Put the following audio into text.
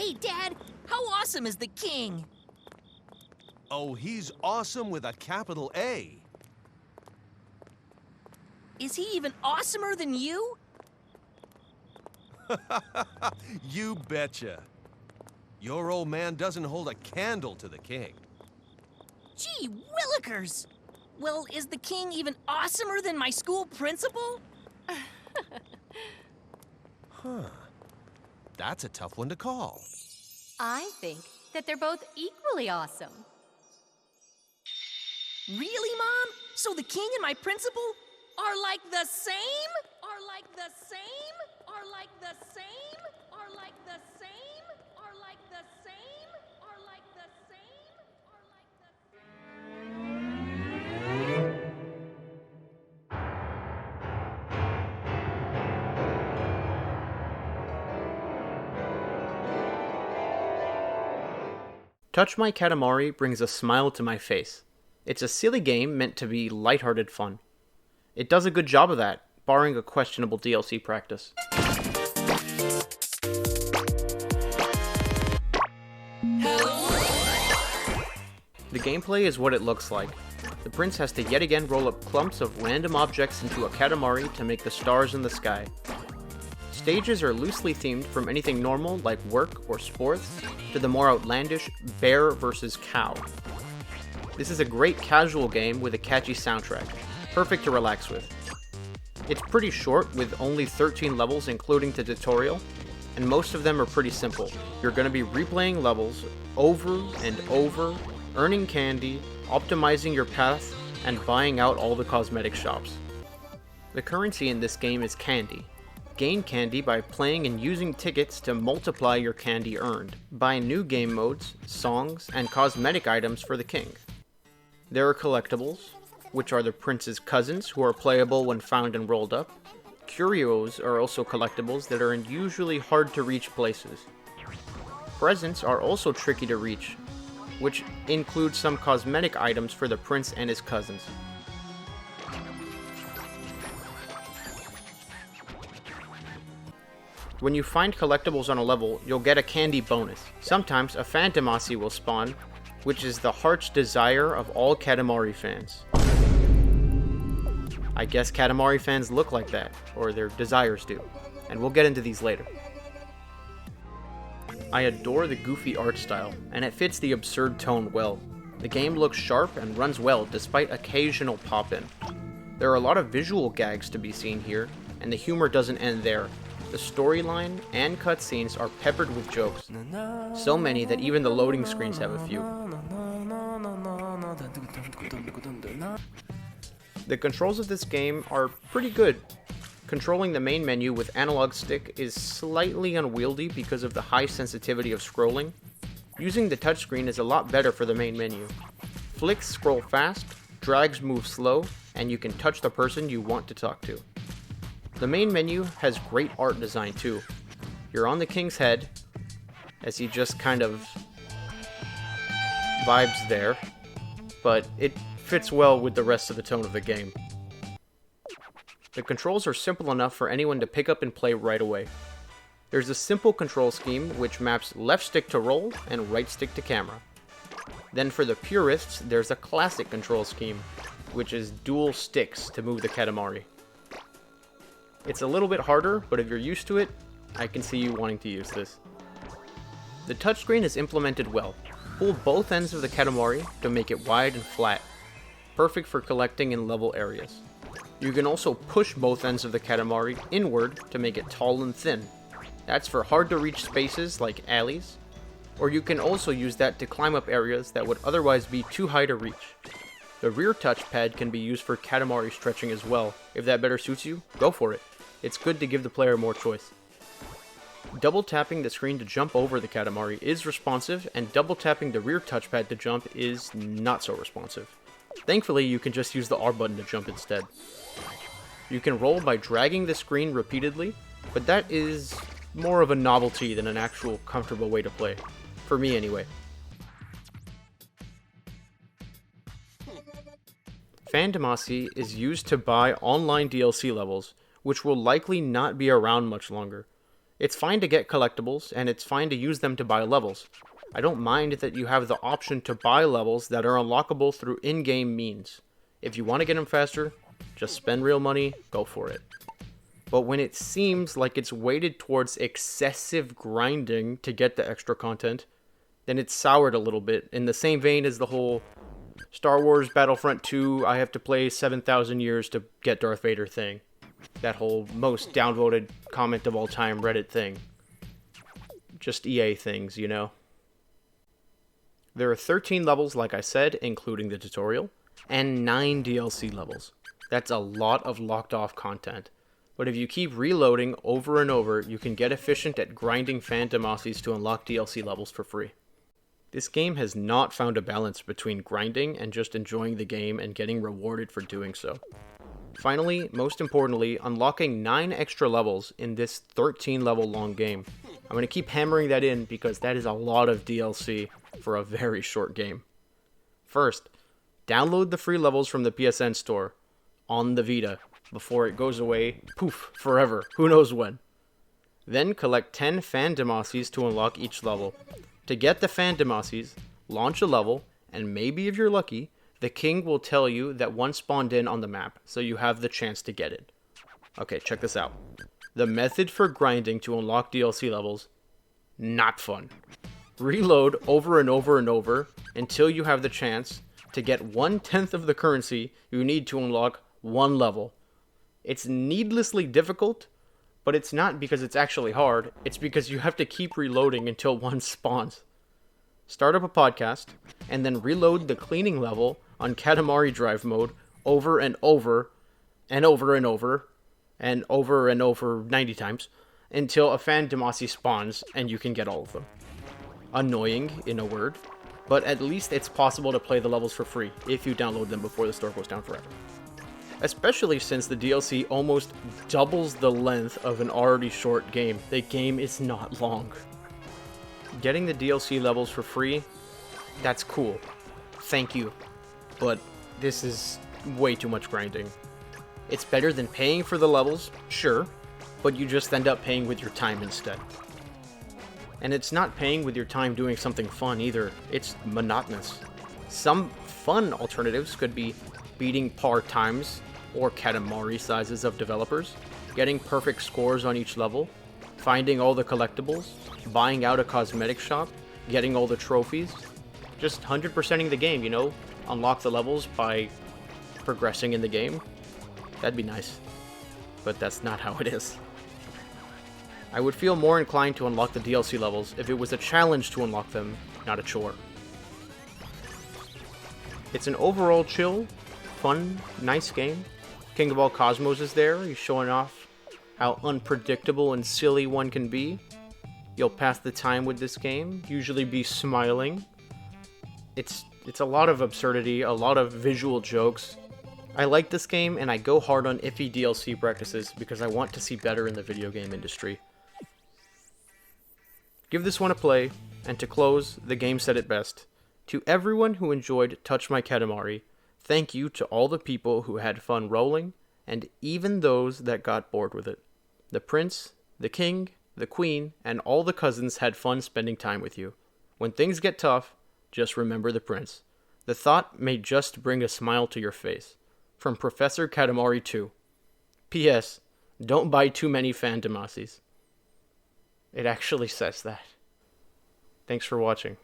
Hey, Dad, how awesome is the king? Oh, he's awesome with a capital A. Is he even awesomer than you? You betcha. Your old man doesn't hold a candle to the king. Gee willikers! Well, is the king even awesomer than my school principal? Huh. That's a tough one to call. I think that they're both equally awesome. Really, Mom? So the king and my principal are like the same? Are like the same? Are like the same? Are like the same? Are like the same? Are like the same? Are like the same? Touch My Katamari brings a smile to my face. It's a silly game meant to be lighthearted fun. It does a good job of that, barring a questionable DLC practice. The gameplay is what it looks like. The prince has to yet again roll up clumps of random objects into a Katamari to make the stars in the sky. Stages are loosely themed from anything normal like work or sports to the more outlandish bear versus cow. This is a great casual game with a catchy soundtrack, perfect to relax with. It's pretty short with only 13 levels including the tutorial, and most of them are pretty simple. You're going to be replaying levels over and over, earning candy, optimizing your path, and buying out all the cosmetic shops. The currency in this game is candy. Gain candy by playing and using tickets to multiply your candy earned. Buy new game modes, songs, and cosmetic items for the king. There are collectibles, which are the prince's cousins who are playable when found and rolled up. Curios are also collectibles that are in usually hard to reach places. Presents are also tricky to reach, which include some cosmetic items for the prince and his cousins. When you find collectibles on a level, you'll get a candy bonus. Sometimes a Phantomasi will spawn, which is the heart's desire of all Katamari fans. I guess Katamari fans look like that, or their desires do, and we'll get into these later. I adore the goofy art style, and it fits the absurd tone well. The game looks sharp and runs well despite occasional pop-in. There are a lot of visual gags to be seen here, and the humor doesn't end there. The storyline and cutscenes are peppered with jokes, so many that even the loading screens have a few. The controls of this game are pretty good. Controlling the main menu with analog stick is slightly unwieldy because of the high sensitivity of scrolling. Using the touchscreen is a lot better for the main menu. Flicks scroll fast, drags move slow, and you can touch the person you want to talk to. The main menu has great art design too. You're on the king's head, as he just kind of vibes there, but it fits well with the rest of the tone of the game. The controls are simple enough for anyone to pick up and play right away. There's a simple control scheme which maps left stick to roll and right stick to camera. Then for the purists, there's a classic control scheme, which is dual sticks to move the Katamari. It's a little bit harder, but if you're used to it, I can see you wanting to use this. The touchscreen is implemented well. Pull both ends of the Katamari to make it wide and flat, perfect for collecting in level areas. You can also push both ends of the Katamari inward to make it tall and thin. That's for hard to reach spaces like alleys, or you can also use that to climb up areas that would otherwise be too high to reach. The rear touchpad can be used for Katamari stretching as well. If that better suits you, go for it. It's good to give the player more choice. Double tapping the screen to jump over the Katamari is responsive, and double tapping the rear touchpad to jump is not so responsive. Thankfully, you can just use the R button to jump instead. You can roll by dragging the screen repeatedly, but that is more of a novelty than an actual comfortable way to play. For me anyway. Phantomasi is used to buy online DLC levels, which will likely not be around much longer. It's fine to get collectibles, and it's fine to use them to buy levels. I don't mind that you have the option to buy levels that are unlockable through in-game means. If you want to get them faster, just spend real money, go for it. But when it seems like it's weighted towards excessive grinding to get the extra content, then it's soured a little bit, in the same vein as the whole Star Wars Battlefront 2, I have to play 7,000 years to get Darth Vader thing. That whole most downvoted comment of all time Reddit thing. Just EA things, you know? There are 13 levels, like I said, including the tutorial, and 9 DLC levels. That's a lot of locked off content. But if you keep reloading over and over, you can get efficient at grinding Phantomosies to unlock DLC levels for free. This game has not found a balance between grinding and just enjoying the game and getting rewarded for doing so. Finally, most importantly, unlocking 9 extra levels in this 13 level long game. I'm going to keep hammering that in because that is a lot of DLC for a very short game. First, download the free levels from the PSN store on the Vita before it goes away, poof, forever, who knows when. Then collect 10 Phantomosies to unlock each level. To get the Phantomosies, launch a level, and maybe if you're lucky, the king will tell you that one spawned in on the map, so you have the chance to get it. Okay, check this out. The method for grinding to unlock DLC levels, not fun. Reload over and over and over until you have the chance to get 1/10 of the currency you need to unlock one level. It's needlessly difficult, but it's not because it's actually hard, it's because you have to keep reloading until one spawns. Start up a podcast, and then reload the cleaning level on Katamari drive mode over and over, and over and over, and over and over 90 times, until a Phantomosi spawns and you can get all of them. Annoying, in a word, but at least it's possible to play the levels for free if you download them before the store goes down forever. Especially since the DLC almost doubles the length of an already short game. The game is not long. Getting the DLC levels for free, that's cool. Thank you. But this is way too much grinding. It's better than paying for the levels, sure, but you just end up paying with your time instead. And it's not paying with your time doing something fun either. It's monotonous. Some fun alternatives could be beating par times or Katamari sizes of developers, getting perfect scores on each level, finding all the collectibles, buying out a cosmetic shop, getting all the trophies, just 100%ing the game, you know? Unlock the levels by progressing in the game. That'd be nice. But that's not how it is. I would feel more inclined to unlock the DLC levels if it was a challenge to unlock them, not a chore. It's an overall chill, fun, nice game. King of All Cosmos is there. He's showing off how unpredictable and silly one can be. You'll pass the time with this game, usually be smiling. It's a lot of absurdity, a lot of visual jokes. I like this game, and I go hard on iffy DLC practices because I want to see better in the video game industry. Give this one a play, and to close, the game said it best. To everyone who enjoyed Touch My Katamari, thank you to all the people who had fun rolling, and even those that got bored with it. The prince, the king, the queen, and all the cousins had fun spending time with you. When things get tough, just remember the prince. The thought may just bring a smile to your face. From Professor Katamari 2. P.S. Don't buy too many Phantomosies. It actually says that. Thanks for watching.